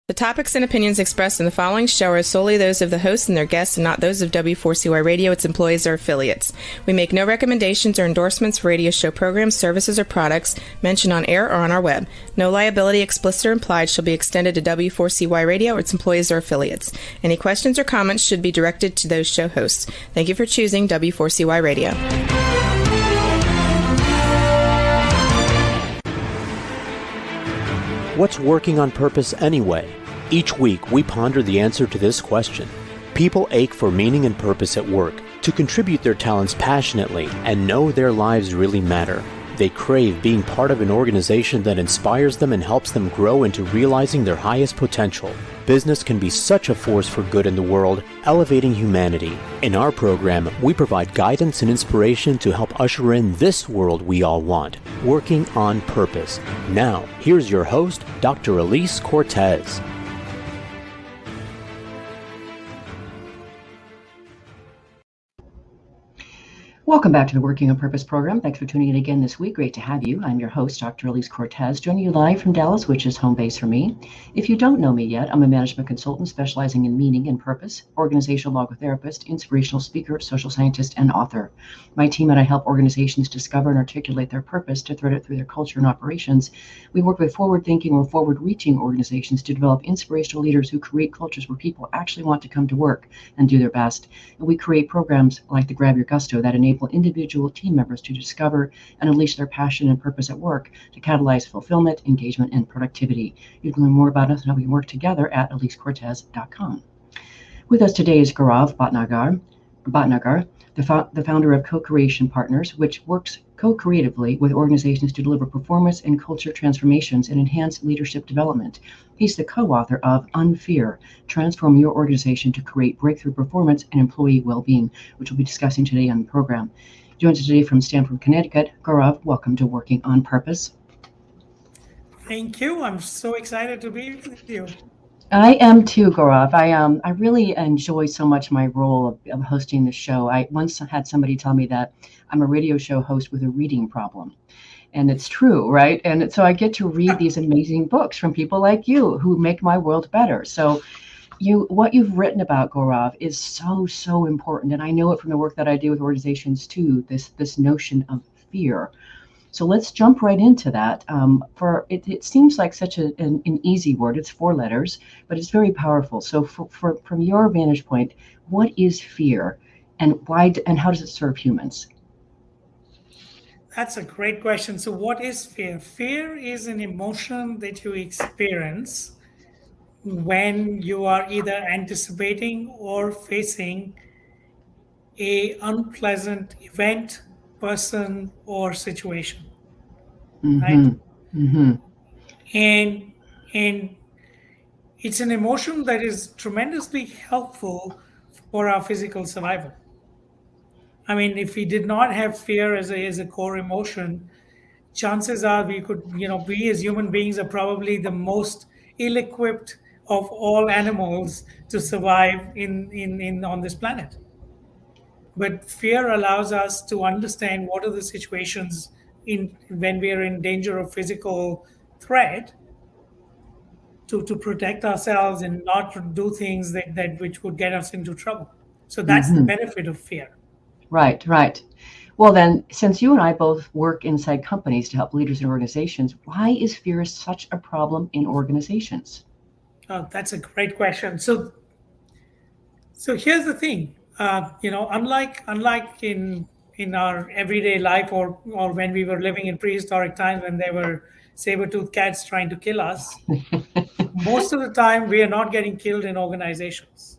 The topics and opinions expressed in the following show are solely those of the hosts and their guests and not those of W4CY Radio, its employees, or affiliates. We make no recommendations or endorsements for radio show programs, services, or products mentioned on air or on our web. No liability, explicit or implied, shall be extended to W4CY Radio or its employees or affiliates. Any questions or comments should be directed to those show hosts. Thank you for choosing W4CY Radio. What's working on purpose anyway? Each week, we ponder the answer to this question. People ache for meaning and purpose at work, to contribute their talents passionately, and know their lives really matter. They crave being part of an organization that inspires them and helps them grow into realizing their highest potential. Business can be such a force for good in the world, elevating humanity. In our program, we provide guidance and inspiration to help usher in this world we all want, working on purpose. Now, here's your host, Dr. Elise Cortez. Welcome back to the Working on Purpose program. Thanks for tuning in again this week. Great to have you. I'm your host, Dr. Elise Cortez, joining you live from Dallas, which is home base for me. If you don't know me yet, I'm a management consultant specializing in meaning and purpose, organizational logotherapist, inspirational speaker, social scientist, and author. My team and I help organizations discover and articulate their purpose to thread it through their culture and operations. We work with forward-thinking or forward-reaching organizations to develop inspirational leaders who create cultures where people actually want to come to work and do their best. And we create programs like the Grab Your Gusto that enable individual team members to discover and unleash their passion and purpose at work to catalyze fulfillment, engagement, and productivity. You can learn more about us and how we work together at elisecortez.com. With us today is Gaurav Bhatnagar, the founder of Co-Creation Partners, which works co-creatively with organizations to deliver performance and culture transformations and enhance leadership development. He's the co-author of Unfear, Transform Your Organization to Create Breakthrough Performance and Employee Wellbeing, which we'll be discussing today on the program. Joins us today from Stamford, Connecticut. Gaurav, welcome to Working on Purpose. Thank you. I'm so excited to be with you. I am too, Gaurav. I really enjoy so much my role of hosting the show. I once had somebody tell me that I'm a radio show host with a reading problem. And it's true, right? And so I get to read these amazing books from people like you who make my world better. So what you've written about, Gaurav, is so important. And I know it from the work that I do with organizations too, this notion of fear. So let's jump right into that. It seems like such an easy word. It's 4 letters, but it's very powerful. So from your vantage point, what is fear, and how does it serve humans? That's a great question. So what is fear? Fear is an emotion that you experience when you are either anticipating or facing an unpleasant event, person, or situation. Right? Mm-hmm. And it's an emotion that is tremendously helpful for our physical survival. I mean, if we did not have fear as a core emotion, chances are we as human beings are probably the most ill-equipped of all animals to survive on this planet. But fear allows us to understand what are the situations when we are in danger of physical threat to protect ourselves and not to do things that which would get us into trouble. So that's the benefit of fear. Right. Well, then, since you and I both work inside companies to help leaders and organizations, why is fear such a problem in organizations? Oh, that's a great question. So here's the thing. Unlike in our everyday life or when we were living in prehistoric times when there were saber-toothed cats trying to kill us, most of the time we are not getting killed in organizations.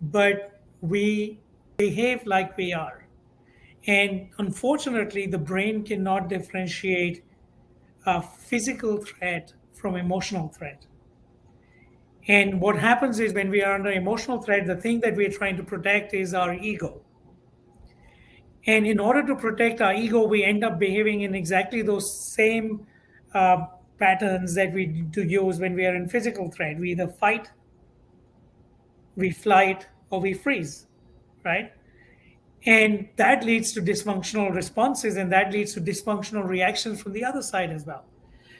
But we behave like we are. And unfortunately, the brain cannot differentiate a physical threat from emotional threat. And what happens is when we are under emotional threat, the thing that we're trying to protect is our ego. And in order to protect our ego, we end up behaving in exactly those same patterns that we do use when we are in physical threat. We either fight, we flight, or we freeze, right? And that leads to dysfunctional responses, and that leads to dysfunctional reactions from the other side as well.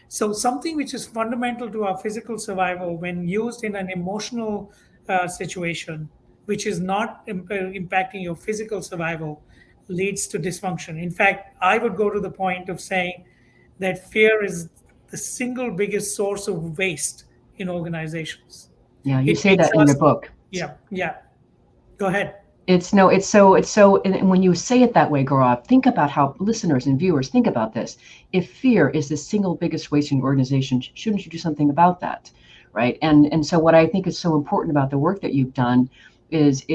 So something which is fundamental to our physical survival, when used in an emotional situation, which is not impacting your physical survival, leads to dysfunction. In fact, I would go to the point of saying that fear is the single biggest source of waste in organizations. Yeah, you It say makes that in us, your book. yeah, yeah. Go ahead. And when you say it that way, Gaurav, think about how listeners and viewers think about this. If fear is the single biggest waste in your organization, shouldn't you do something about that, right? And so what I think is so important about the work that you've done is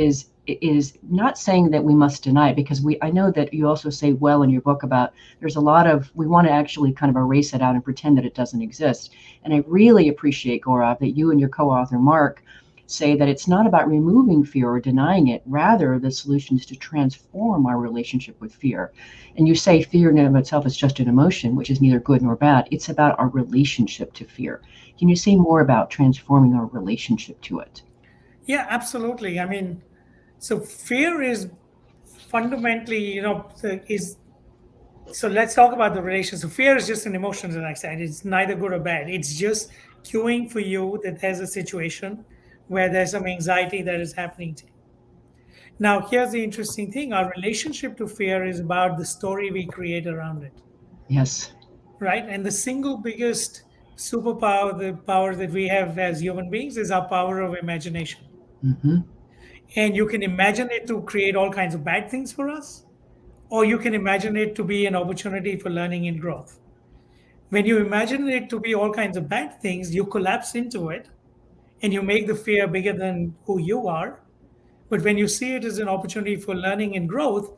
not saying that we must deny it, because I know that you also say well in your book about there's a lot of, we want to actually kind of erase it out and pretend that it doesn't exist. And I really appreciate, Gaurav, that you and your co-author Mark say that it's not about removing fear or denying it. Rather, the solution is to transform our relationship with fear. And you say fear in and of itself is just an emotion, which is neither good nor bad. It's about our relationship to fear. Can you say more about transforming our relationship to it? Yeah, absolutely. I mean, so fear is fundamentally, is so let's talk about the relation. So fear is just an emotion, as I said. It's neither good or bad. It's just cueing for you that there's a situation where there's some anxiety that is happening to you. Now, here's the interesting thing. Our relationship to fear is about the story we create around it, Yes. right? And the single biggest superpower, the power that we have as human beings, is our power of imagination. Mm-hmm. And you can imagine it to create all kinds of bad things for us, or you can imagine it to be an opportunity for learning and growth. When you imagine it to be all kinds of bad things, you collapse into it and you make the fear bigger than who you are. But when you see it as an opportunity for learning and growth,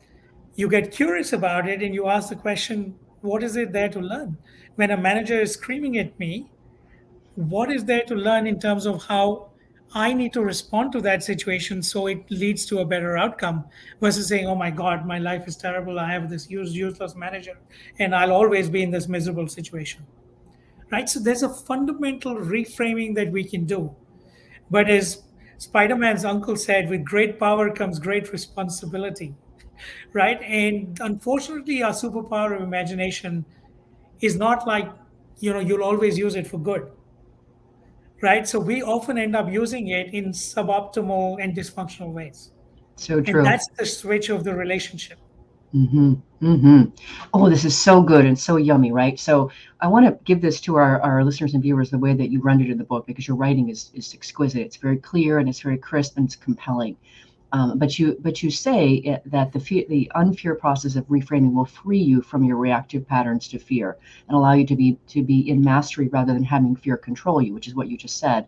you get curious about it and you ask the question, what is it there to learn? When a manager is screaming at me, what is there to learn in terms of how I need to respond to that situation so it leads to a better outcome, versus saying, oh my God, my life is terrible. I have this useless manager and I'll always be in this miserable situation. Right? So there's a fundamental reframing that we can do. But as Spider Man's uncle said, with great power comes great responsibility. Right? And unfortunately, our superpower of imagination is not like, you'll always use it for good. Right? So we often end up using it in suboptimal and dysfunctional ways. So And true. that's the switch of the relationship. Mm-hmm. Mm-hmm. Oh, this is so good and so yummy, right? So I want to give this to our listeners and viewers the way that you rendered in the book, because your writing is exquisite. It's very clear and it's very crisp and it's compelling. But you say that the unfear process of reframing will free you from your reactive patterns to fear and allow you to be in mastery rather than having fear control you, which is what you just said.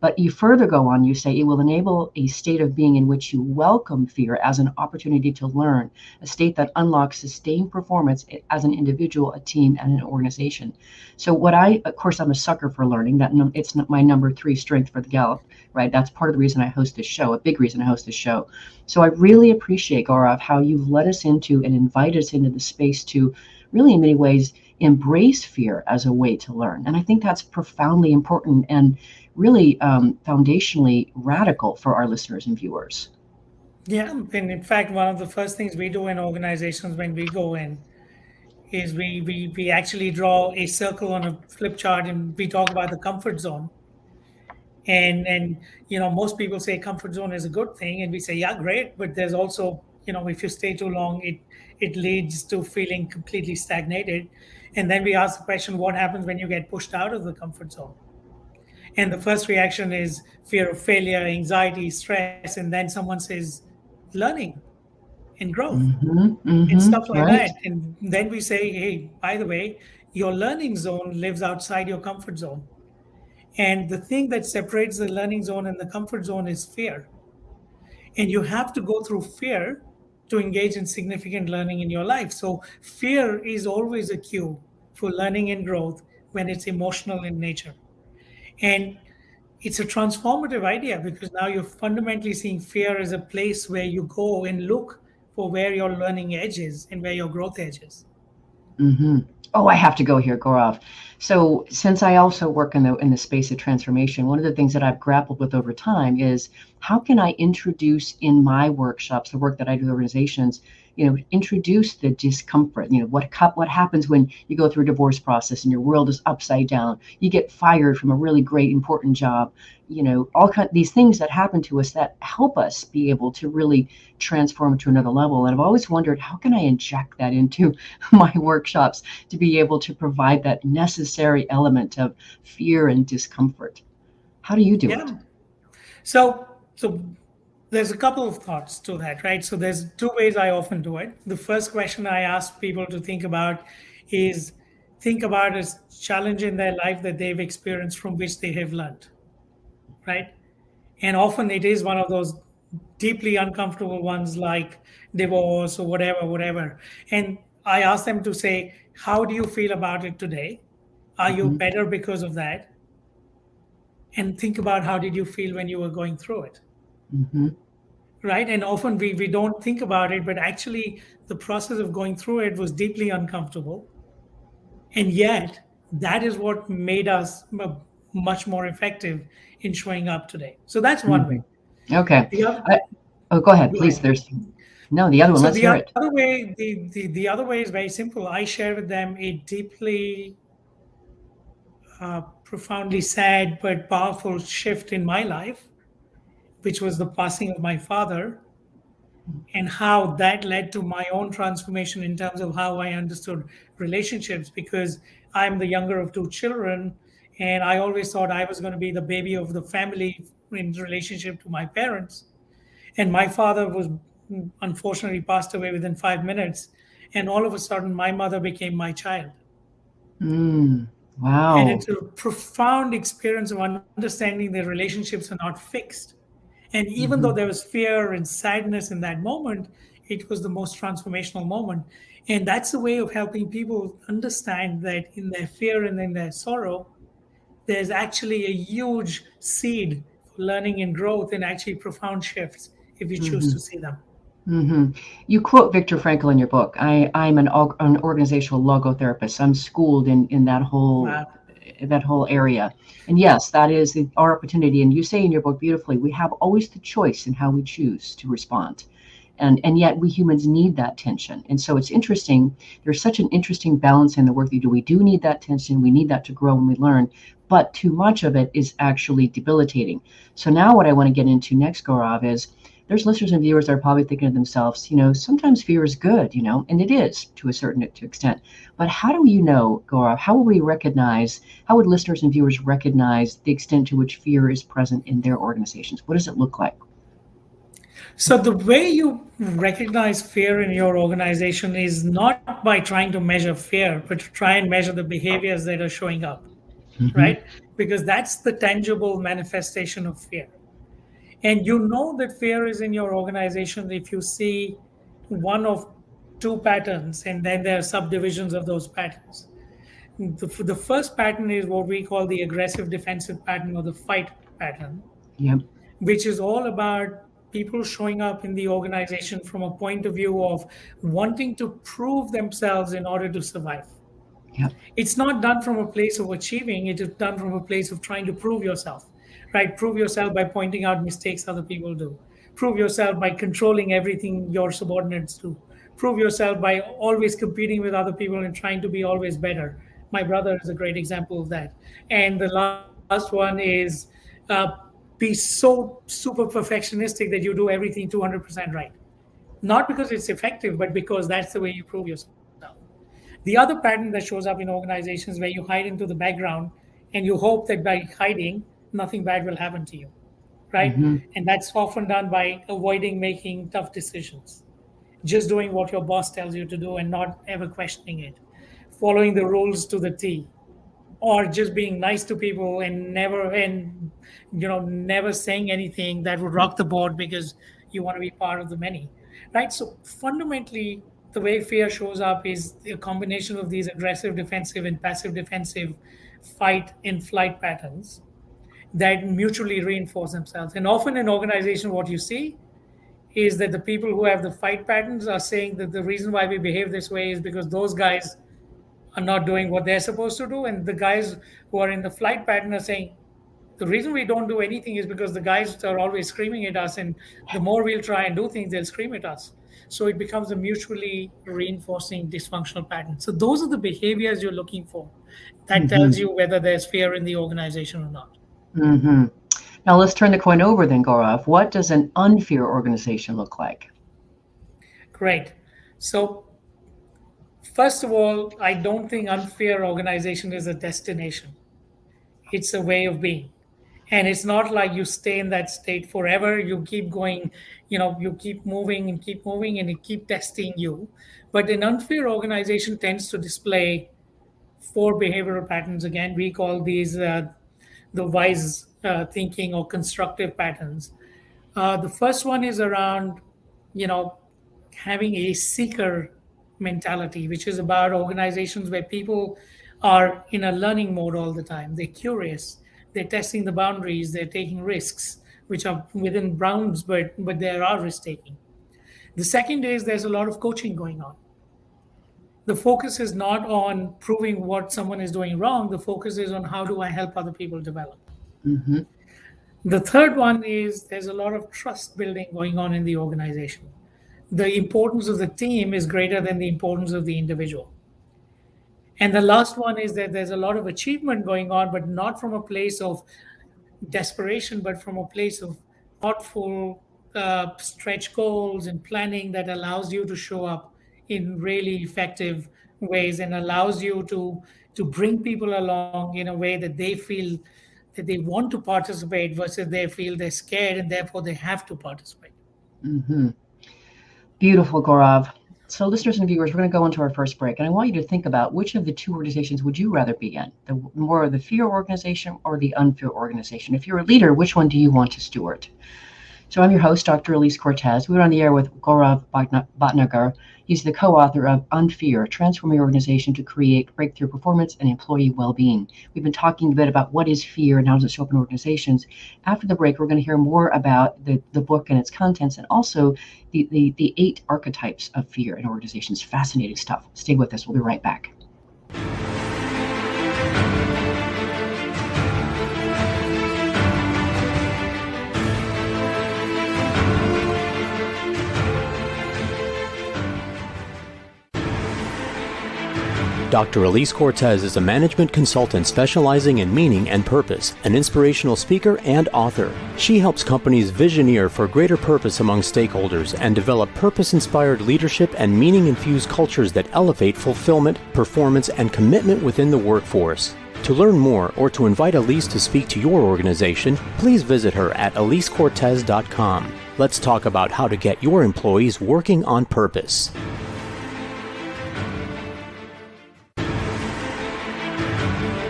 But you further go on, you say it will enable a state of being in which you welcome fear as an opportunity to learn, a state that unlocks sustained performance as an individual, a team, and an organization. So of course, I'm a sucker for learning. It's not my number 3 strength for the Gallup, right? That's part of the reason I host this show, a big reason I host this show. So I really appreciate, Gaurav, how you've led us into and invited us into the space to really, in many ways, embrace fear as a way to learn. And I think that's profoundly important and really foundationally radical for our listeners and viewers. Yeah. And in fact, one of the first things we do in organizations when we go in is we actually draw a circle on a flip chart and we talk about the comfort zone. And most people say comfort zone is a good thing, and we say, yeah, great, but there's also, if you stay too long, it leads to feeling completely stagnated. And then we ask the question, what happens when you get pushed out of the comfort zone? And the first reaction is fear of failure, anxiety, stress, and then someone says learning and growth Mm-hmm, and mm-hmm, stuff like right. that. And then we say, hey, by the way, your learning zone lives outside your comfort zone. And the thing that separates the learning zone and the comfort zone is fear. And you have to go through fear to engage in significant learning in your life. So fear is always a cue for learning and growth when it's emotional in nature. And it's a transformative idea because now you're fundamentally seeing fear as a place where you go and look for where your learning edge is and where your growth edge is. Mm-hmm. Oh, I have to go here, Gaurav. So since I also work in the space of transformation, one of the things that I've grappled with over time is how can I introduce in my workshops, the work that I do with organizations, introduce the discomfort. What happens when you go through a divorce process and your world is upside down, you get fired from a really great important job, these things that happen to us that help us be able to really transform to another level. And I've always wondered, how can I inject that into my workshops to be able to provide that necessary element of fear and discomfort? How do you do it? So there's a couple of thoughts to that, right? So there's two ways I often do it. The first question I ask people to think about is think about a challenge in their life that they've experienced from which they have learned, right? And often it is one of those deeply uncomfortable ones like divorce or whatever. And I ask them to say, how do you feel about it today? Are you better because of that? And think about how did you feel when you were going through it? Right? And often we don't think about it, but actually the process of going through it was deeply uncomfortable. And yet that is what made us much more effective in showing up today. So that's one way. Okay. Go ahead, please. Ahead. The other one, let's hear it. The other way is very simple. I share with them a deeply, profoundly sad but powerful shift in my life, which was the passing of my father, and how that led to my own transformation in terms of how I understood relationships, because I'm the younger of two children, and I always thought I was going to be the baby of the family in relationship to my parents. And my father was unfortunately passed away within 5 minutes, and all of a sudden my mother became my child. Wow. And it's a profound experience of understanding that relationships are not fixed. And even though there was fear and sadness in that moment, it was the most transformational moment. And that's a way of helping people understand that in their fear and in their sorrow, there's actually a huge seed for learning and growth and actually profound shifts if you choose to see them. You quote Viktor Frankl in your book. I'm an organizational logotherapist. I'm schooled in that whole that whole area. And yes, that is our opportunity. And you say in your book beautifully, we have always the choice in how we choose to respond. And yet we humans need that tension. And so it's interesting. There's such an interesting balance in the work that you do. We do need that tension. We need that to grow and we learn. But too much of it is actually debilitating. So now what I want to get into next, Gaurav, is there's listeners and viewers that are probably thinking to themselves, sometimes fear is good, and it is to a certain extent. But how do you know, Gaurav, how would listeners and viewers recognize the extent to which fear is present in their organizations? What does it look like? So the way you recognize fear in your organization is not by trying to measure fear, but to try and measure the behaviors that are showing up, right? Because that's the tangible manifestation of fear. And you know that fear is in your organization if you see one of two patterns, and then there are subdivisions of those patterns. The first pattern is what we call the aggressive defensive pattern or the fight pattern, which is all about people showing up in the organization from a point of view of wanting to prove themselves in order to survive. It's not done from a place of achieving, it is done from a place of trying to prove yourself. Right? Prove yourself by pointing out mistakes other people do. Prove yourself by controlling everything your subordinates do. Prove yourself by always competing with other people and trying to be always better. My brother is a great example of that. And the last one is be so super perfectionistic that you do everything 200% right. Not because it's effective, but because that's the way you prove yourself. The other pattern that shows up in organizations where you hide into the background and you hope that by hiding, nothing bad will happen to you, right? And that's often done by avoiding making tough decisions, just doing what your boss tells you to do and not ever questioning it, following the rules to the T, or just being nice to people and never saying anything that would rock the boat because you want to be part of the many, right? So fundamentally, the way fear shows up is a combination of these aggressive defensive and passive defensive fight and flight patterns that mutually reinforce themselves. And often in organization, what you see is that the people who have the fight patterns are saying that the reason why we behave this way is because those guys are not doing what they're supposed to do. And the guys who are in the flight pattern are saying, The reason we don't do anything is because the guys are always screaming at us, and the more we'll try and do things, they'll scream at us. So it becomes a mutually reinforcing dysfunctional pattern. So those are the behaviors you're looking for. That tells you whether there's fear in the organization or not. Mm-hmm. Now let's turn the coin over then, Gaurav. What does an unfear organization look like? Great. So first of all, I don't think unfair organization is a destination. It's a way of being. And it's not like you stay in that state forever. You keep going, you keep moving and it keep testing you. But an unfair organization tends to display four behavioral patterns. Again, we call these the wise thinking or constructive patterns. The first one is around, you know, having a seeker mentality, which is about organizations where people are in a learning mode all the time. They're curious, they're testing the boundaries, they're taking risks, which are within bounds, but there are risk taking. The second is there's a lot of coaching going on. The focus is not on proving what someone is doing wrong. The focus is on how do I help other people develop. Mm-hmm. The third one is there's a lot of trust building going on in the organization. The importance of the team is greater than the importance of the individual. And the last one is that there's a lot of achievement going on, but not from a place of desperation, but from a place of thoughtful stretch goals and planning that allows you to show up in really effective ways and allows you to bring people along in a way that they feel that they want to participate versus they feel they're scared and therefore they have to participate. Mm-hmm. Beautiful, Gaurav. So listeners and viewers, we're going to go into our first break, and I want you to think about which of the two organizations would you rather be in, the more of the fear organization or the unfear organization? If you're a leader, which one do you want to steward? So I'm your host, Dr. Elise Cortez. We were on the air with Gaurav Bhatnagar. He's the co-author of Unfear, Transforming Your Organization to Create Breakthrough Performance and Employee Wellbeing. We've been talking a bit about what is fear and how does it show up in organizations. After the break, we're going to hear more about the book and its contents and also the 8 archetypes of fear in organizations. Fascinating stuff. Stay with us. We'll be right back. Dr. Elise Cortez is a management consultant specializing in meaning and purpose, an inspirational speaker and author. She helps companies visioneer for greater purpose among stakeholders and develop purpose-inspired leadership and meaning-infused cultures that elevate fulfillment, performance, and commitment within the workforce. To learn more or to invite Elise to speak to your organization, please visit her at elisecortez.com. Let's talk about how to get your employees working on purpose.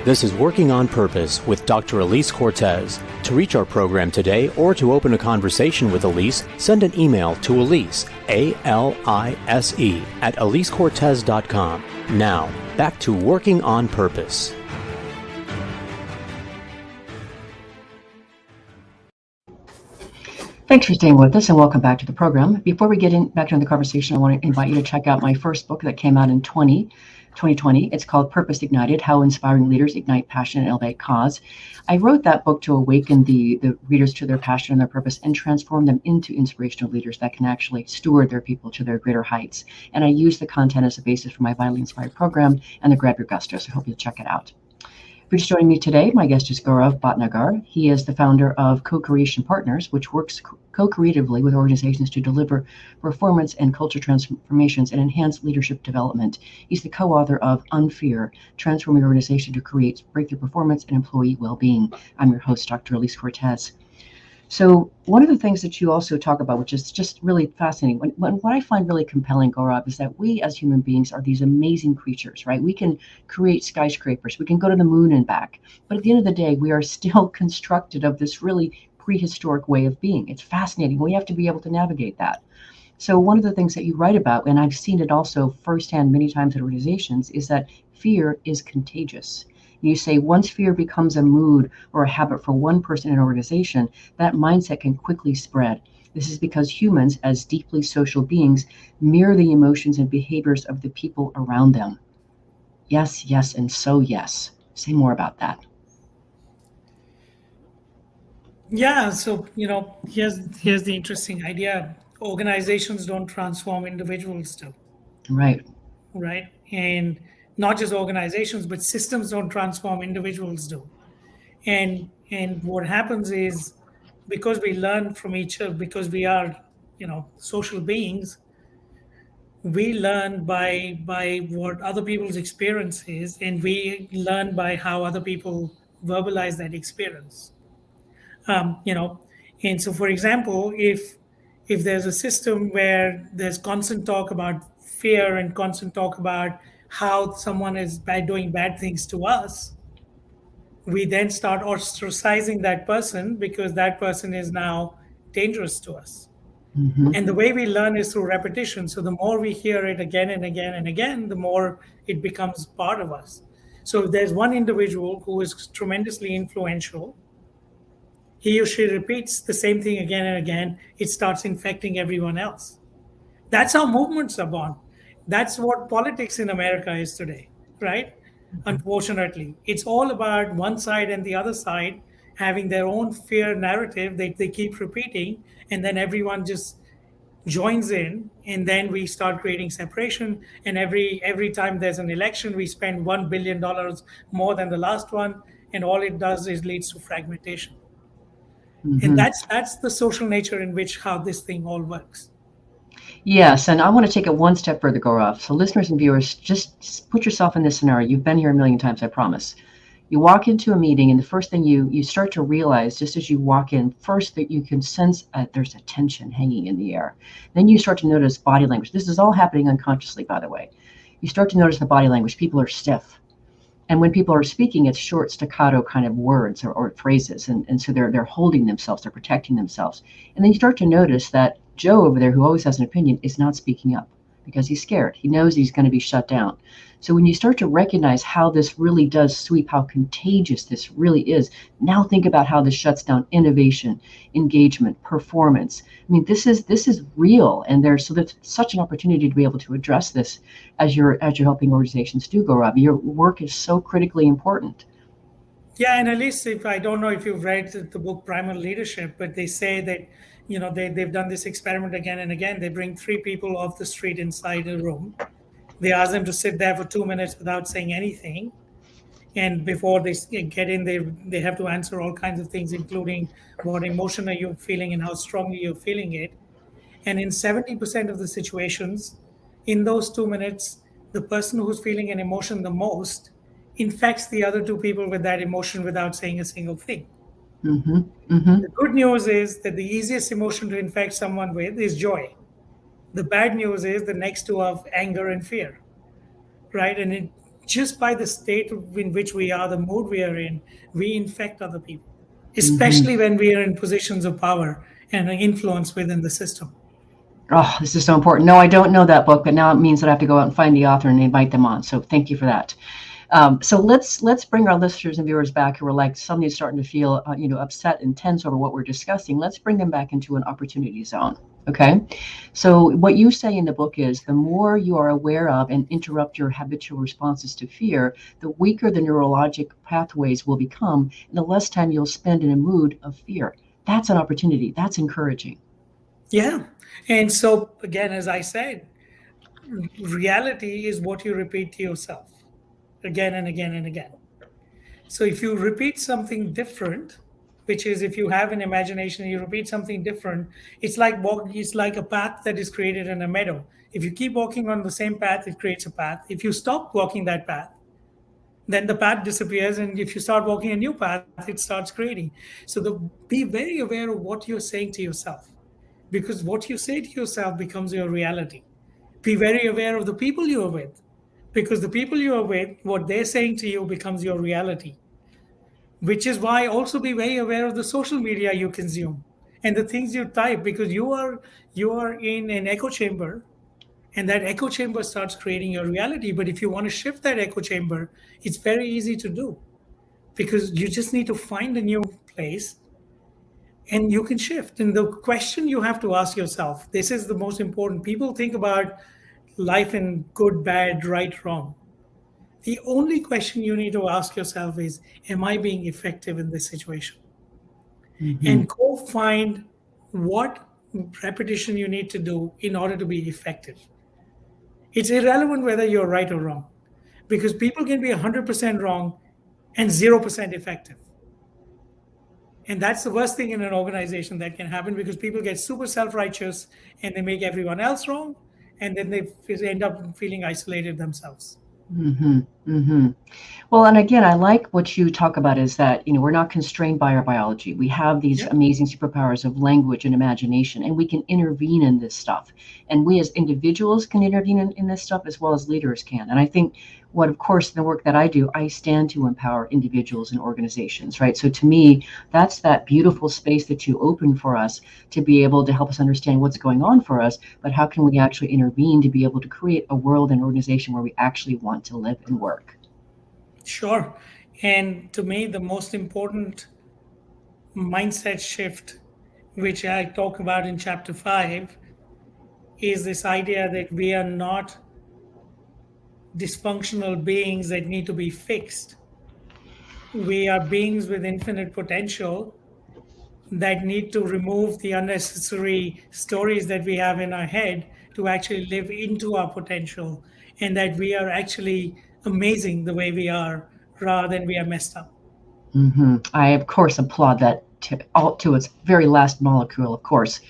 This is Working on Purpose with Dr. Elise Cortez. To reach our program today or to open a conversation with Elise, send an email to Elise, A-L-I-S-E, at elisecortez.com. Now, back to Working on Purpose. Thanks for staying with us and welcome back to the program. Before we get back into the conversation, I want to invite you to check out my first book that came out in 2020. It's called Purpose Ignited, How Inspiring Leaders Ignite Passion and Elevate Cause. I wrote that book to awaken the readers to their passion and their purpose and transform them into inspirational leaders that can actually steward their people to their greater heights. And I use the content as a basis for my Vitally Inspired program and the Grab Your Gusto, so I hope you'll check it out. If you're just joining me today, my guest is Gaurav Bhatnagar. He is the founder of Co-Creation Partners, which works co-creatively with organizations to deliver performance and culture transformations and enhance leadership development. He's the co-author of Unfear, Transforming Your Organization to Create Breakthrough Performance and Employee Wellbeing. I'm your host, Dr. Elise Cortez. So one of the things that you also talk about, which is just really fascinating, what I find really compelling, Gaurav, is that we as human beings are these amazing creatures, right? We can create skyscrapers, we can go to the moon and back, but at the end of the day, we are still constructed of this really prehistoric way of being. It's fascinating. We have to be able to navigate that. So one of the things that you write about, and I've seen it also firsthand many times in organizations, is that fear is contagious. You say once fear becomes a mood or a habit for one person in an organization, that mindset can quickly spread. This is because humans, as deeply social beings, mirror the emotions and behaviors of the people around them. Yes, yes, and so yes. Say more about that. Yeah, so here's the interesting idea. Organizations don't transform, individuals do, Right. right? And not just organizations, but systems don't transform, individuals do. And what happens is, because we learn from each other, because we are, social beings, we learn by what other people's experience is, and we learn by how other people verbalize that experience. um, you know and so, for example, if there's a system where there's constant talk about fear and constant talk about how someone is doing bad things to us, we then start ostracizing that person because that person is now dangerous to us. Hmm. And the way we learn is through repetition. So the more we hear it again and again and again, the more it becomes part of us. So if there's one individual who is tremendously influential, he or she repeats the same thing again and again, it starts infecting everyone else. That's how movements are born. That's what politics in America is today, right? Unfortunately, it's all about one side and the other side having their own fear narrative they keep repeating, and then everyone just joins in, and then we start creating separation. And every time there's an election, we spend $1 billion more than the last one, and all it does is leads to fragmentation. And Hmm. that's the social nature in which how this thing all works. Yes, and I want to take it one step further, Gaurav. So, listeners and viewers, just put yourself in this scenario. You've been here a million times, I promise. You walk into a meeting, and the first thing you start to realize, just as you walk in, first that you can sense there's a tension hanging in the air. Then you start to notice body language. This is all happening unconsciously, by the way. You start to notice the body language. People are stiff. And when people are speaking, it's short staccato kind of words or phrases. And so they're holding themselves, they're protecting themselves. And then you start to notice that Joe over there, who always has an opinion, is not speaking up because he's scared. He knows he's going to be shut down. So when you start to recognize how this really does sweep, how contagious this really is, now think about how this shuts down innovation, engagement, performance. I mean, this is real, and there's such an opportunity to be able to address this as you're helping organizations do, go, Robbie. Your work is so critically important. Yeah, and at least, if I don't know if you've read the book Primal Leadership, but they say that they've done this experiment again and again. They bring three people off the street inside a room. They ask them to sit there for 2 minutes without saying anything, and before they get in, they have to answer all kinds of things, including what emotion are you feeling and how strongly you're feeling it. And in 70% of the situations, in those 2 minutes, the person who's feeling an emotion the most infects the other two people with that emotion without saying a single thing. Hmm. Hmm. The good news is that the easiest emotion to infect someone with is joy. The bad news is the next two of anger and fear, right? And just by the state in which we are, the mood we are in, we infect other people, Hmm. especially when we are in positions of power and influence within the system. Oh, this is so important. No, I don't know that book, but now it means that I have to go out and find the author and invite them on. So thank you for that. So let's bring our listeners and viewers back who are like suddenly starting to feel upset and tense over what we're discussing. Let's bring them back into an opportunity zone. Okay. So what you say in the book is the more you are aware of and interrupt your habitual responses to fear, the weaker the neurologic pathways will become, and the less time you'll spend in a mood of fear. That's an opportunity. That's encouraging. Yeah. And so, again, as I said, reality is what you repeat to yourself again and again and again. So if you repeat something different, which is if you have an imagination and you repeat something different, it's like a path that is created in a meadow. If you keep walking on the same path, it creates a path. If you stop walking that path, then the path disappears. And if you start walking a new path, it starts creating. So be very aware of what you're saying to yourself, because what you say to yourself becomes your reality. Be very aware of the people you are with, because the people you are with, what they're saying to you becomes your reality. Which is why also be very aware of the social media you consume and the things you type, because you are in an echo chamber, and that echo chamber starts creating your reality. But if you want to shift that echo chamber, it's very easy to do, because you just need to find a new place and you can shift. And the question you have to ask yourself, this is the most important. People think about life in good, bad, right, wrong. The only question you need to ask yourself is, am I being effective in this situation? Mm-hmm. and go find what repetition you need to do in order to be effective. It's irrelevant whether you're right or wrong, because people can be 100% wrong and 0% effective. And that's the worst thing in an organization that can happen, because people get super self righteous and they make everyone else wrong. And then they end up feeling isolated themselves. Mm-hmm. Mm-hmm. Well, and again, I like what you talk about is that, we're not constrained by our biology. We have these Yeah, amazing superpowers of language and imagination, and we can intervene in this stuff. And we as individuals can intervene in this stuff as well as leaders can. And I think what, of course, the work that I do, I stand to empower individuals and organizations, right? So to me, that's that beautiful space that you open for us to be able to help us understand what's going on for us, but how can we actually intervene to be able to create a world and organization where we actually want to live and work? sure. And to me, the most important mindset shift, which I talk about in chapter 5, is this idea that we are not dysfunctional beings that need to be fixed. We are beings with infinite potential that need to remove the unnecessary stories that we have in our head to actually live into our potential, and that we are actually amazing the way we are rather than we are messed up. I, of course, applaud that to its very last molecule, of course.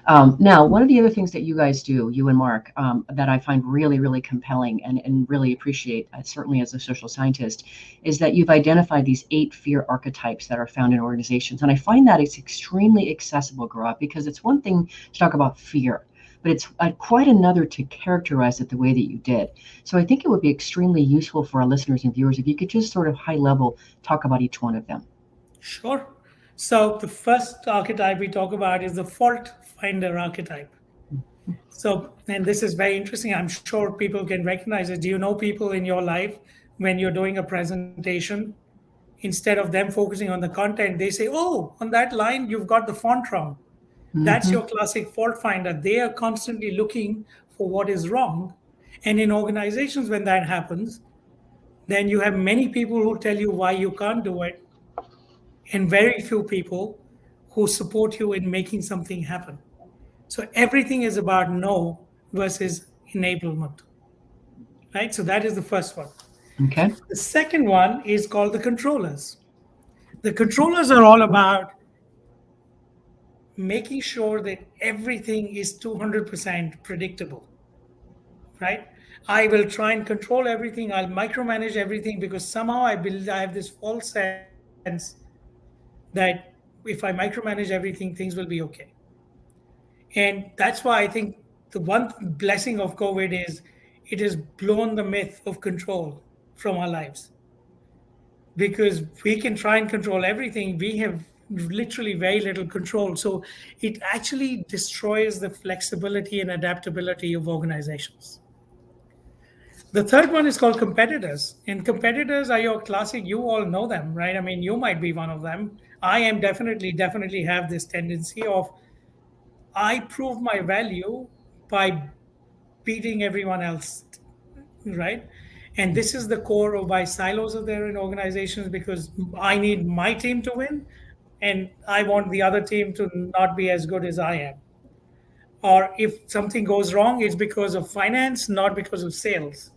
Now, one of the other things that you guys do, you and Mark, that I find really, really compelling and really appreciate, certainly as a social scientist, is that you've identified these 8 fear archetypes that are found in organizations. And I find that it's extremely accessible, Gaurav, because it's one thing to talk about fear, but it's quite another to characterize it the way that you did. So I think it would be extremely useful for our listeners and viewers if you could just sort of high level talk about each one of them. Sure. So the first archetype we talk about is the fault finder archetype. So, and this is very interesting. I'm sure people can recognize it. Do you know people in your life, when you're doing a presentation, instead of them focusing on the content, they say, "Oh, on that line, you've got the font wrong." That's Mm-hmm. your classic fault finder. They are constantly looking for what is wrong. And in organizations, when that happens, then you have many people who tell you why you can't do it, and very few people who support you in making something happen. So everything is about no versus enablement, right? So that is the first one. Okay. The second one is called the controllers. The controllers are all about making sure that everything is 200% predictable, right? I will try and control everything. I'll micromanage everything, because somehow I have this false sense that if I micromanage everything, things will be okay. And that's why I think the one blessing of COVID is it has blown the myth of control from our lives, because we can try and control everything. We have literally very little control. So it actually destroys the flexibility and adaptability of organizations. The third one is called competitors. And competitors are your classic, you all know them, right? I mean, you might be one of them. I am definitely have this tendency of I prove my value by beating everyone else, right? And this is the core of why silos are there in organizations, because I need my team to win and I want the other team to not be as good as I am. Or if something goes wrong, it's because of finance, not because of sales,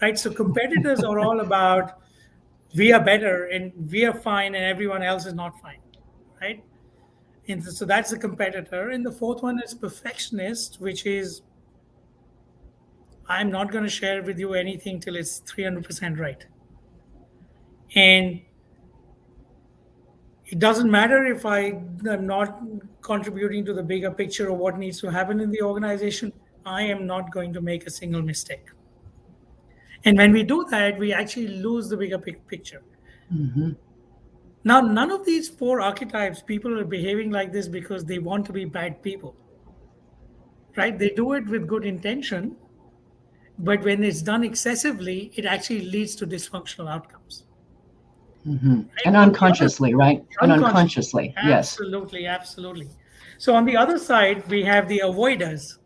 right? So competitors are all about we are better and we are fine and everyone else is not fine, right? And so that's the competitor. And the fourth one is perfectionist, which is I'm not going to share with you anything till it's 300% right. And it doesn't matter if I am not contributing to the bigger picture of what needs to happen in the organization. I am not going to make a single mistake. And when we do that, we actually lose the bigger picture. Mm-hmm. Now, none of these 4 archetypes, people are behaving like this because they want to be bad people, right? They do it with good intention, but when it's done excessively, it actually leads to dysfunctional outcomes. Mm-hmm. Right? And On the other, unconsciously, right? And unconsciously, unconsciously, yes. absolutely. So on the other side, we have the avoiders.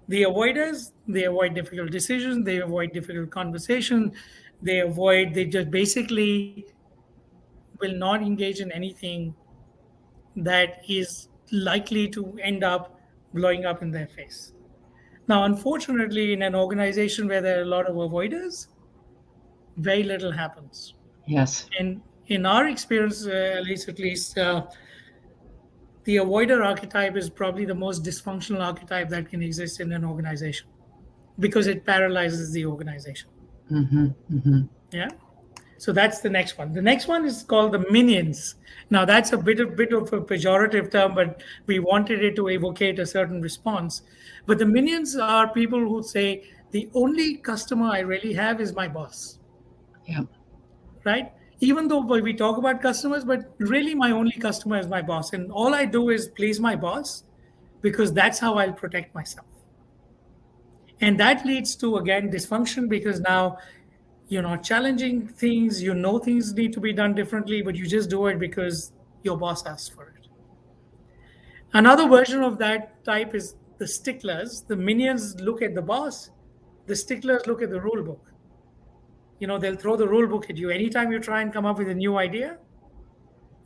The avoiders, they avoid difficult decisions, they avoid difficult conversation, they just basically will not engage in anything that is likely to end up blowing up in their face. Now, unfortunately, in an organization where there are a lot of avoiders, very little happens. Yes. And in our experience, at least, the avoider archetype is probably the most dysfunctional archetype that can exist in an organization because it paralyzes the organization. Yeah. So that's the next one. The next one is called the minions. Now that's a bit of a pejorative term, but we wanted it to evocate a certain response. But the minions are people who say the only customer I really have is my boss. Yeah. Right? Even though we talk about customers, but really my only customer is my boss. And all I do is please my boss because that's how I'll protect myself. And that leads to, again, dysfunction because now you're not challenging things, things need to be done differently, but you just do it because your boss asked for it. Another version of that type is the sticklers. The minions look at the boss, the sticklers look at the rule book. They'll throw the rule book at you. Anytime you try and come up with a new idea,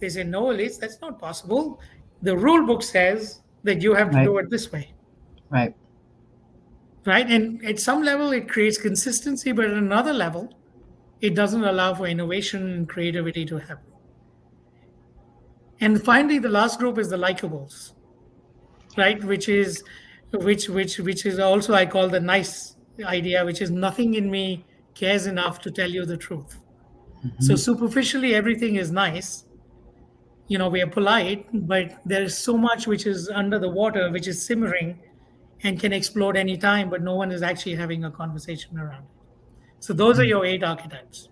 they say, no, Elise, that's not possible. The rule book says that you have to do it this way. Right. Right. And at some level, it creates consistency, but at another level, it doesn't allow for innovation and creativity to happen. And finally, the last group is the likables, right? Which is also, I call the nice idea, which is nothing in me cares enough to tell you the truth. So superficially, everything is nice. We are polite, but there is so much which is under the water, which is simmering and can explode any time, but no one is actually having a conversation around it. So those are your 8 archetypes.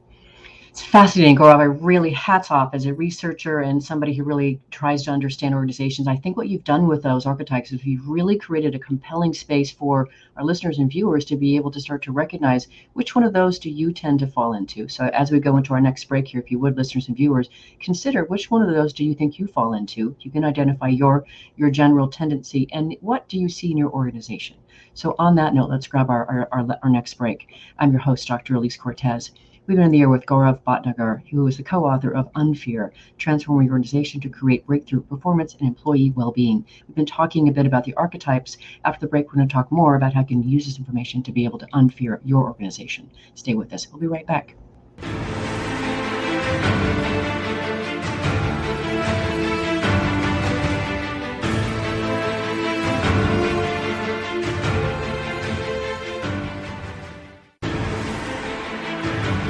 It's fascinating, Gaurav. I really, hats off as a researcher and somebody who really tries to understand organizations. I think what you've done with those archetypes is you've really created a compelling space for our listeners and viewers to be able to start to recognize which one of those do you tend to fall into. So as we go into our next break here, if you would, listeners and viewers, consider which one of those do you think you fall into. You can identify your general tendency and what do you see in your organization. So on that note, let's grab our next break. I'm your host, Dr. Elise Cortez. We've been in the air with Gaurav Bhatnagar, who is the co-author of Unfear, Transforming Your Organization to Create Breakthrough Performance and Employee Wellbeing. We've been talking a bit about the archetypes. After the break, we're going to talk more about how you can use this information to be able to unfear your organization. Stay with us. We'll be right back.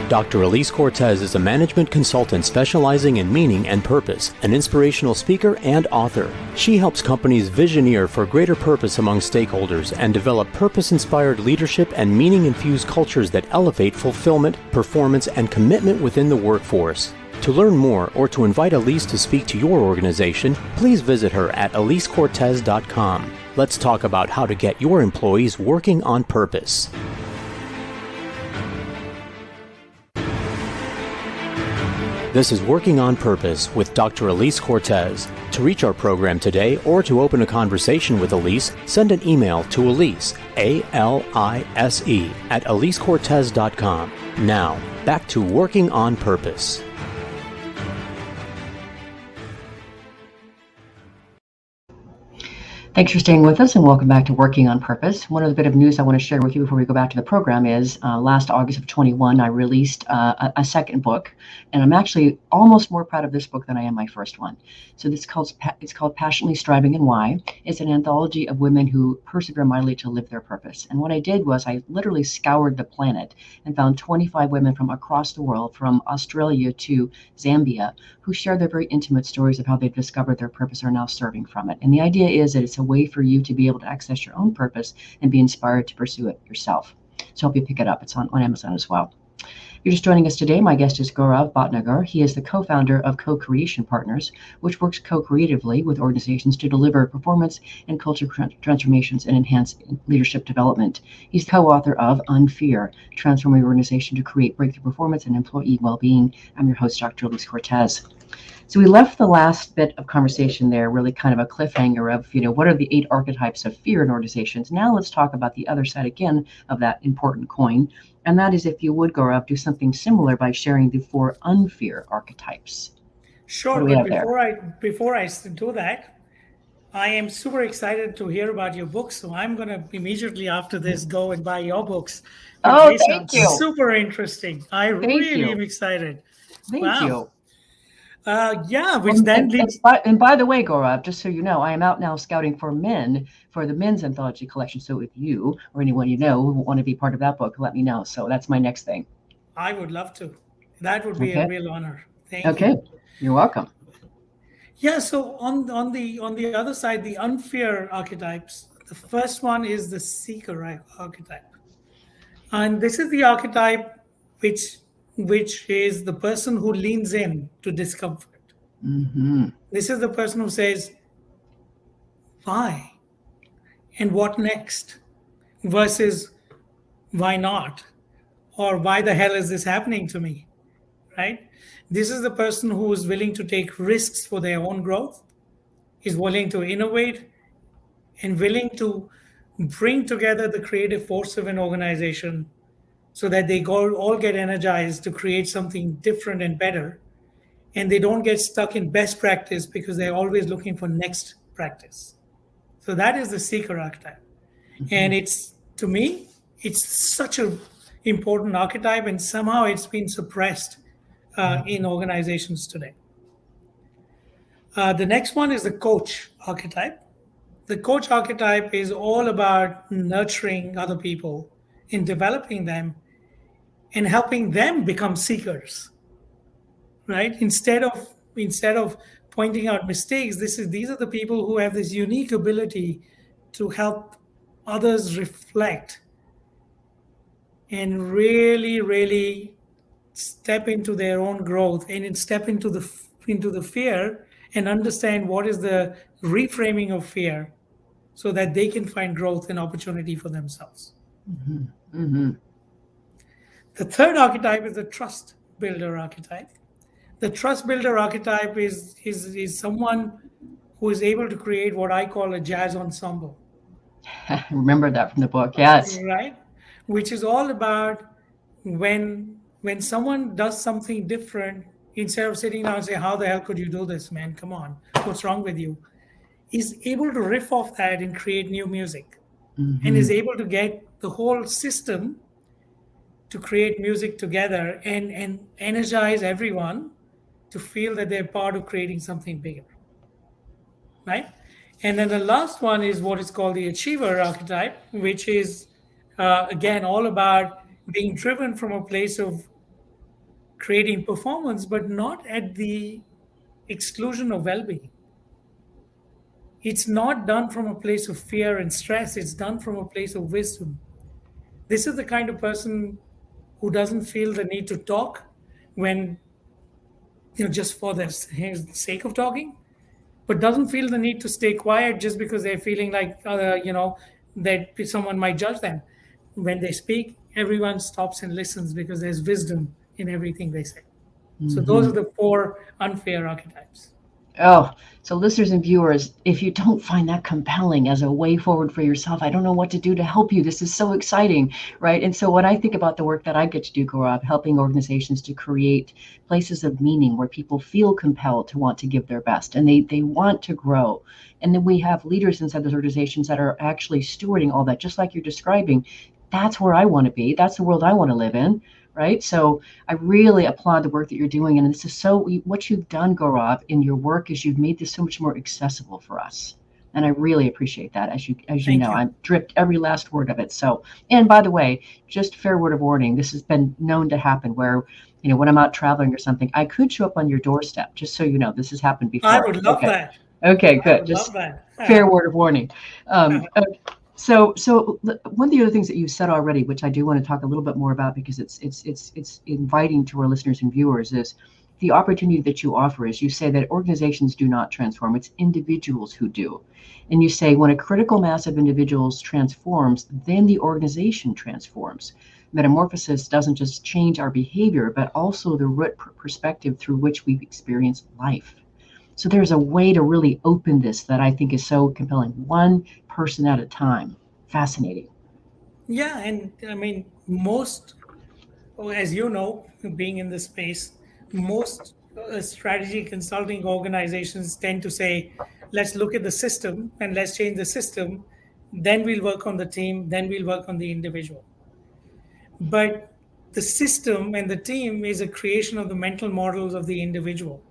Dr. Elise Cortez is a management consultant specializing in meaning and purpose, an inspirational speaker and author. She helps companies visioneer for greater purpose among stakeholders and develop purpose-inspired leadership and meaning-infused cultures that elevate fulfillment, performance, and commitment within the workforce. To learn more or to invite Elise to speak to your organization, please visit her at elisecortez.com. Let's talk about how to get your employees working on purpose. This is Working on Purpose with Dr. Elise Cortez. To reach our program today or to open a conversation with Elise, send an email to Elise, A-L-I-S-E, at elisecortez.com. Now, back to Working on Purpose. Thanks for staying with us and welcome back to Working on Purpose. One other bit of news I want to share with you before we go back to the program is last August of 21, I released a second book, and I'm actually almost more proud of this book than I am my first one. So it's called Passionately Striving and Why. It's an anthology of women who persevere mightily to live their purpose. And what I did was I literally scoured the planet and found 25 women from across the world, from Australia to Zambia, who share their very intimate stories of how they've discovered their purpose and are now serving from it. And the idea is that it's a way for you to be able to access your own purpose and be inspired to pursue it yourself. So I hope you pick it up. It's on Amazon as well. If you're just joining us today, my guest is Gaurav Bhatnagar. He is the co-founder of Co-Creation Partners, which works co-creatively with organizations to deliver performance and culture transformations and enhance leadership development. He's the co-author of Unfear, Transforming Your Organization to Create Breakthrough Performance and Employee Wellbeing. I'm your host, Dr. Elise Cortez. So we left the last bit of conversation there, really kind of a cliffhanger of, what are the 8 archetypes of fear in organizations? Now let's talk about the other side again of that important coin. And that is, if you would, Gaurav, do something similar by sharing the 4 unfear archetypes. Sure, do we but have there? before I do that, I am super excited to hear about your books. So I'm going to immediately after this go and buy your books because Oh, they sound thank you. super interesting. I Thank really you. am excited. Thank Wow. you. Yeah, which then leads. And by the way, Gaurav, just so you know, I am out now scouting for men for the men's anthology collection. So if you or anyone you know who want to be part of that book, let me know. So that's my next thing. I would love to. That would be a Okay. real honor. Thank Okay. you. You're welcome. Yeah. So on the other side, the unfair archetypes. The first one is the seeker archetype, and this is the archetype which which is the person who leans in to discomfort. Mm-hmm. This is the person who says, "Why and what next?" versus "Why not?" or "Why the hell is this happening to me?" Right? This is the person who is willing to take risks for their own growth, is willing to innovate, and willing to bring together the creative force of an organization so that they all get energized to create something different and better. And they don't get stuck in best practice because they're always looking for next practice. So that is the seeker archetype. And it's, to me, it's such a important archetype, and somehow it's been suppressed in organizations today. The next one is the coach archetype. The coach archetype is all about nurturing other people and developing them and helping them become seekers, right? Instead of pointing out mistakes, these are the people who have this unique ability to help others reflect and really, really step into their own growth and step into the fear and understand what is the reframing of fear so that they can find growth and opportunity for themselves. Mm-hmm. Mm-hmm. The third archetype is the trust builder archetype. The trust builder archetype is someone who is able to create what I call a jazz ensemble. Remember that from the book. Yes. Right? Which is all about when someone does something different, instead of sitting down and say, "How the hell could you do this, man? Come on, what's wrong with you?" Is able to riff off that and create new music, Mm-hmm. and is able to get the whole system to create music together and energize everyone to feel that they're part of creating something bigger. Right? And then the last one is what is called the achiever archetype, which is again all about being driven from a place of creating performance, but not at the exclusion of well-being. It's not done from a place of fear and stress. It's done from a place of wisdom. This is the kind of person who doesn't feel the need to talk when, just for the sake of talking, but doesn't feel the need to stay quiet just because they're feeling like, that someone might judge them. When they speak, everyone stops and listens because there's wisdom in everything they say. So those are the four unfair archetypes. Oh, so listeners and viewers, if you don't find that compelling as a way forward for yourself, I don't know what to do to help you. This is so exciting, right? And so when I think about the work that I get to do, Gaurav, helping organizations to create places of meaning where people feel compelled to want to give their best and they want to grow. And then we have leaders inside those organizations that are actually stewarding all that, just like you're describing. That's where I want to be. That's the world I want to live in. Right. So I really applaud the work that you're doing. And this is what you've done, Gaurav, in your work is you've made this so much more accessible for us. And I really appreciate that. As you Thank know, you. I've dripped every last word of it. So, and by the way, just fair word of warning, this has been known to happen where, when I'm out traveling or something, I could show up on your doorstep, just so you know, this has happened before. I would love that. Okay, I good. would Just love that. fair word of warning. So one of the other things that you said already, which I do want to talk a little bit more about because it's inviting to our listeners and viewers, is the opportunity that you offer. Is you say that organizations do not transform; it's individuals who do, and you say when a critical mass of individuals transforms, then the organization transforms. Metamorphosis doesn't just change our behavior, but also the root perspective through which we experience life. So there's a way to really open this that I think is so compelling. One person at a time. Fascinating. Yeah, and I mean, as you know, being in this space, most strategy consulting organizations tend to say, let's look at the system and let's change the system. Then we'll work on the team. Then we'll work on the individual. But the system and the team is a creation of the mental models of the individual.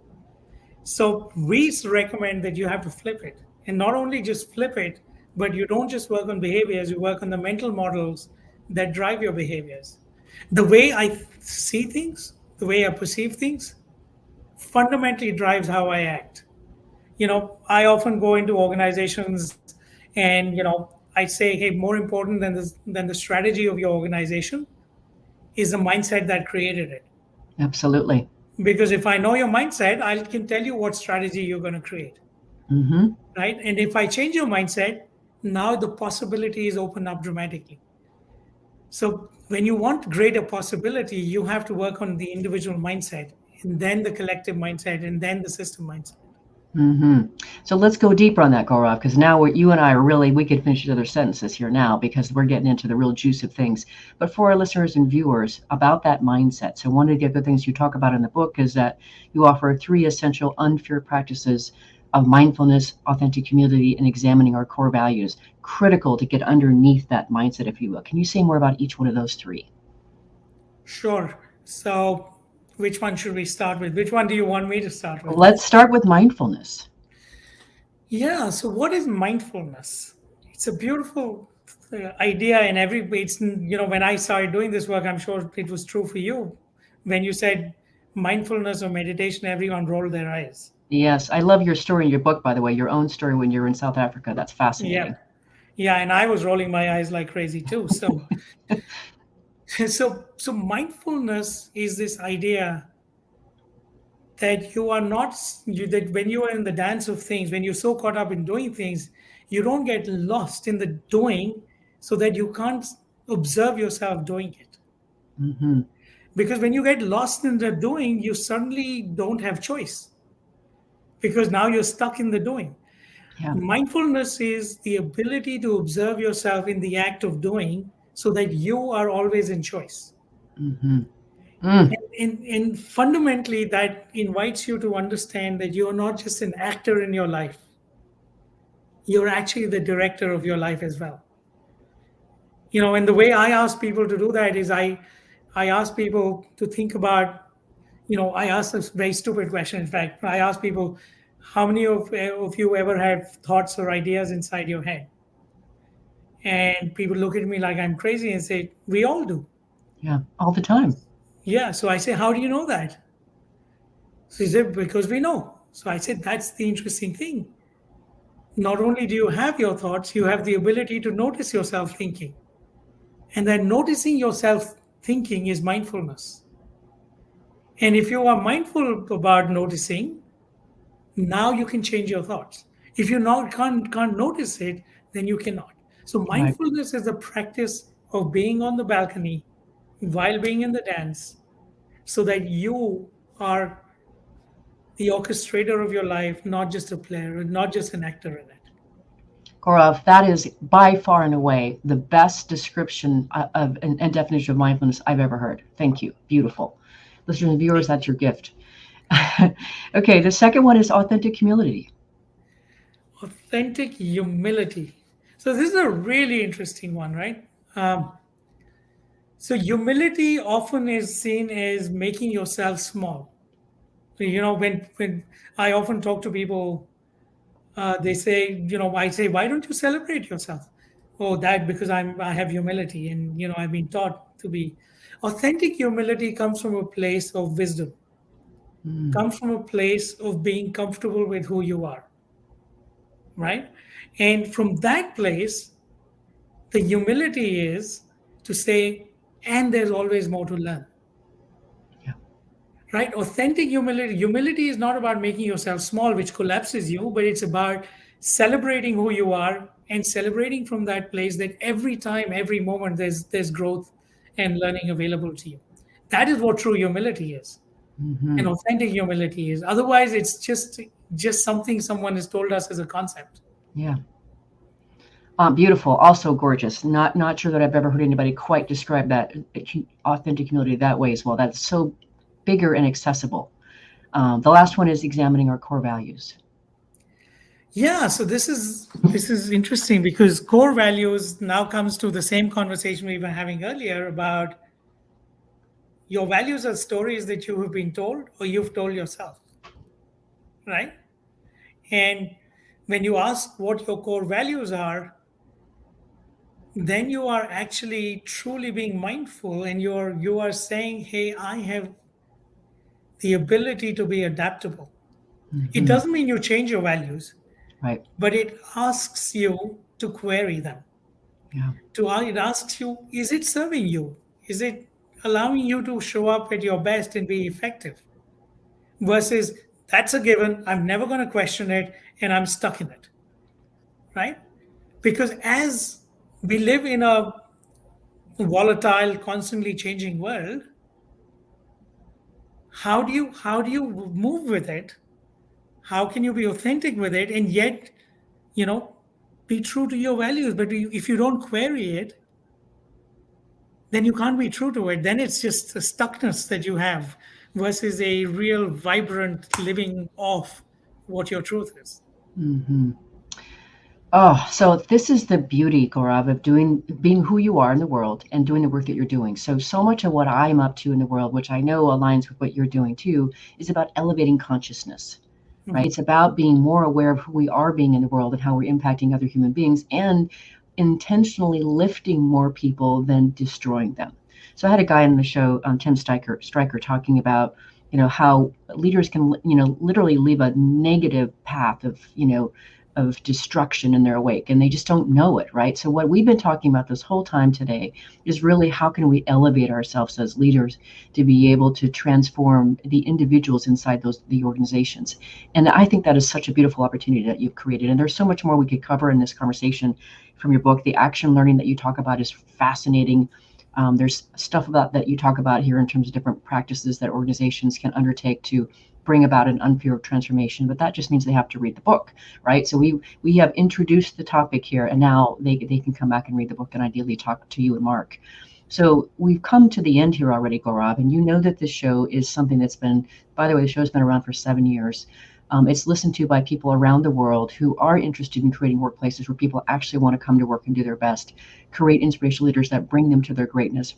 So we recommend that you have to flip it. And not only just flip it, but you don't just work on behaviors, you work on the mental models that drive your behaviors. The way I see things, the way I perceive things, fundamentally drives how I act. I often go into organizations and, I say, hey, more important than the strategy of your organization is the mindset that created it. Absolutely. Because if I know your mindset, I can tell you what strategy you're going to create. Mm-hmm. Right? And if I change your mindset, now the possibilities open up dramatically. So when you want greater possibility, you have to work on the individual mindset, and then the collective mindset, and then the system mindset. Mm-hmm. So let's go deeper on that, Gaurav, because now you and I are really, we could finish each other's sentences here now because we're getting into the real juice of things. But for our listeners and viewers about that mindset, so one of the other things you talk about in the book is that you offer 3 essential unfair practices of mindfulness, authentic humility, and examining our core values, critical to get underneath that mindset, if you will. Can you say more about each one of those 3? Sure. So which one should we start with? Which one do you want me to start with? Let's start with mindfulness. Yeah. So what is mindfulness? It's a beautiful idea in every way. It's, when I started doing this work, I'm sure it was true for you. When you said mindfulness or meditation, everyone rolled their eyes. Yes. I love your story in your book, by the way, your own story when you were in South Africa. That's fascinating. Yeah. And I was rolling my eyes like crazy too. So So mindfulness is this idea that you are not that when you are in the dance of things, when you're so caught up in doing things, you don't get lost in the doing, so that you can't observe yourself doing it. Mm-hmm. Because when you get lost in the doing, you suddenly don't have choice, because now you're stuck in the doing. Yeah. Mindfulness is the ability to observe yourself in the act of doing, so that you are always in choice. Mm-hmm. And fundamentally, that invites you to understand that you're not just an actor in your life. You're actually the director of your life as well. And the way I ask people to do that is I ask people to think about, I ask this very stupid question. In fact, I ask people, how many of you ever have thoughts or ideas inside your head? And people look at me like I'm crazy and say, we all do. Yeah, all the time. Yeah. So I say, how do you know that? So he said, because we know. So I said, that's the interesting thing. Not only do you have your thoughts, you have the ability to notice yourself thinking. And then noticing yourself thinking is mindfulness. And if you are mindful about noticing, now you can change your thoughts. If you can't notice it, then you cannot. So mindfulness is the practice of being on the balcony while being in the dance, so that you are the orchestrator of your life, not just a player, not just an actor in it. Gaurav, that is by far and away the best description of and definition of mindfulness I've ever heard. Thank you. Beautiful. Listeners and viewers, that's your gift. Okay, the second one is authentic humility. Authentic humility. So this is a really interesting one, right? So humility often is seen as making yourself small. So, when I often talk to people, they say, I say, why don't you celebrate yourself? Oh, that because I have humility, and I've been taught to be. Authentic humility comes from a place of wisdom. Comes from a place of being comfortable with who you are, right? And from that place, the humility is to say, and there's always more to learn. Yeah. Right? Authentic humility is not about making yourself small, which collapses you, but it's about celebrating who you are and celebrating from that place that every time, every moment, there's growth and learning available to you. That is what true humility is. And authentic humility is. Otherwise, it's just something someone has told us as a concept. Yeah. Beautiful. Also gorgeous. Not sure that I've ever heard anybody quite describe that authentic humility that way as well. That's so bigger and accessible. The last one is examining our core values. Yeah, so this is interesting because core values now comes to the same conversation we were having earlier about your values are stories that you have been told or you've told yourself, right? And when you ask what your core values are, then you are actually truly being mindful and you are saying, hey, I have the ability to be adaptable. It doesn't mean you change your values, Right. but it asks you to query them. Yeah. It asks you, is it serving you? Is it allowing you to show up at your best and be effective? Versus, that's a given, I'm never going to question it, and I'm stuck in it, right? Because as we live in a volatile, constantly changing world, how do you move with it? How can you be authentic with it and yet, be true to your values? But if you don't query it, then you can't be true to it. Then it's just a stuckness that you have versus a real vibrant living of what your truth is. Oh, so this is the beauty, Gaurav, of being who you are in the world and doing the work that you're doing. So much of what I'm up to in the world, which I know aligns with what you're doing too, is about elevating consciousness, right? It's about being more aware of who we are being in the world and how we're impacting other human beings and intentionally lifting more people than destroying them. So I had a guy on the show, Tim Stryker, talking about, how leaders can, literally leave a negative path of destruction in their wake, and they just don't know it, right? So what we've been talking about this whole time today is really how can we elevate ourselves as leaders to be able to transform the individuals inside the organizations. And I think that is such a beautiful opportunity that you've created. And there's so much more we could cover in this conversation from your book. The action learning that you talk about is fascinating. There's stuff about that you talk about here in terms of different practices that organizations can undertake to bring about an unfair transformation, but that just means they have to read the book, right? So we have introduced the topic here, and now they can come back and read the book and ideally talk to you and Mark. So we've come to the end here already, Gaurav, and you know that this show is something that's been, by the way, the show's been around for 7 years. It's listened to by people around the world who are interested in creating workplaces where people actually want to come to work and do their best, create inspirational leaders that bring them to their greatness,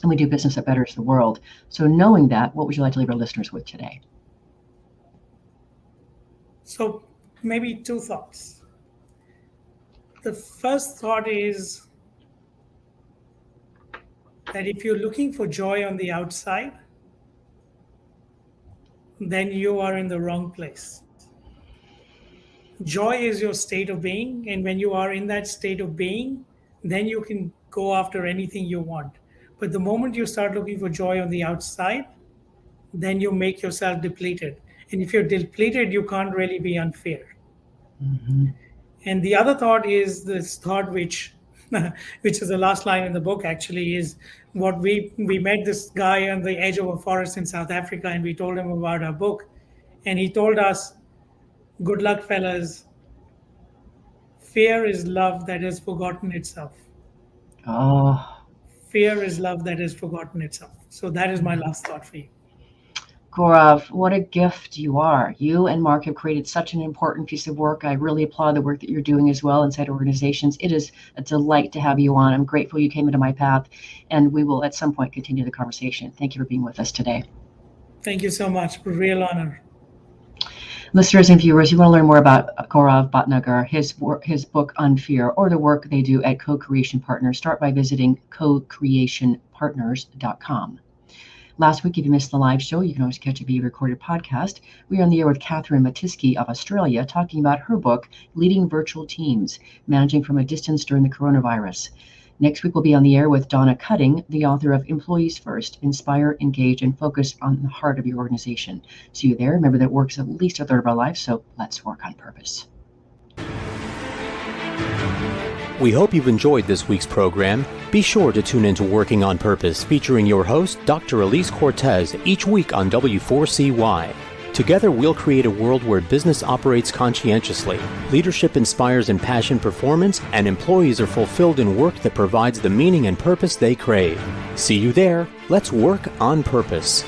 and we do business that betters the world. So knowing that, what would you like to leave our listeners with today? So maybe two thoughts. The first thought is that if you're looking for joy on the outside, then you are in the wrong place. Joy is your state of being, and when you are in that state of being, then you can go after anything you want. But the moment you start looking for joy on the outside, then you make yourself depleted. And if you're depleted, you can't really be unfair. And the other thought is this thought which is the last line in the book actually, is what we met this guy on the edge of a forest in South Africa, and we told him about our book. And he told us, good luck, fellas. Fear is love that has forgotten itself. Oh, Fear is love that has forgotten itself. So that is my last thought for you. Gaurav, what a gift you are. You and Mark have created such an important piece of work. I really applaud the work that you're doing as well inside organizations. It is a delight to have you on. I'm grateful you came into my path, and we will at some point continue the conversation. Thank you for being with us today. Thank you so much. Real honor. Listeners and viewers, you want to learn more about Gaurav Bhatnagar, his book Unfear, or the work they do at Co-Creation Partners, start by visiting cocreationpartners.com. Last week, if you missed the live show, you can always catch a recorded podcast. We are on the air with Catherine Matisky of Australia, talking about her book, Leading Virtual Teams, Managing from a Distance During the Coronavirus. Next week, we'll be on the air with Donna Cutting, the author of Employees First, Inspire, Engage, and Focus on the Heart of Your Organization. See you there. Remember that work's at least a third of our life, so let's work on purpose. We hope you've enjoyed this week's program. Be sure to tune into Working on Purpose, featuring your host, Dr. Elise Cortez, each week on W4CY. Together, we'll create a world where business operates conscientiously, leadership inspires impassioned performance, and employees are fulfilled in work that provides the meaning and purpose they crave. See you there. Let's work on purpose.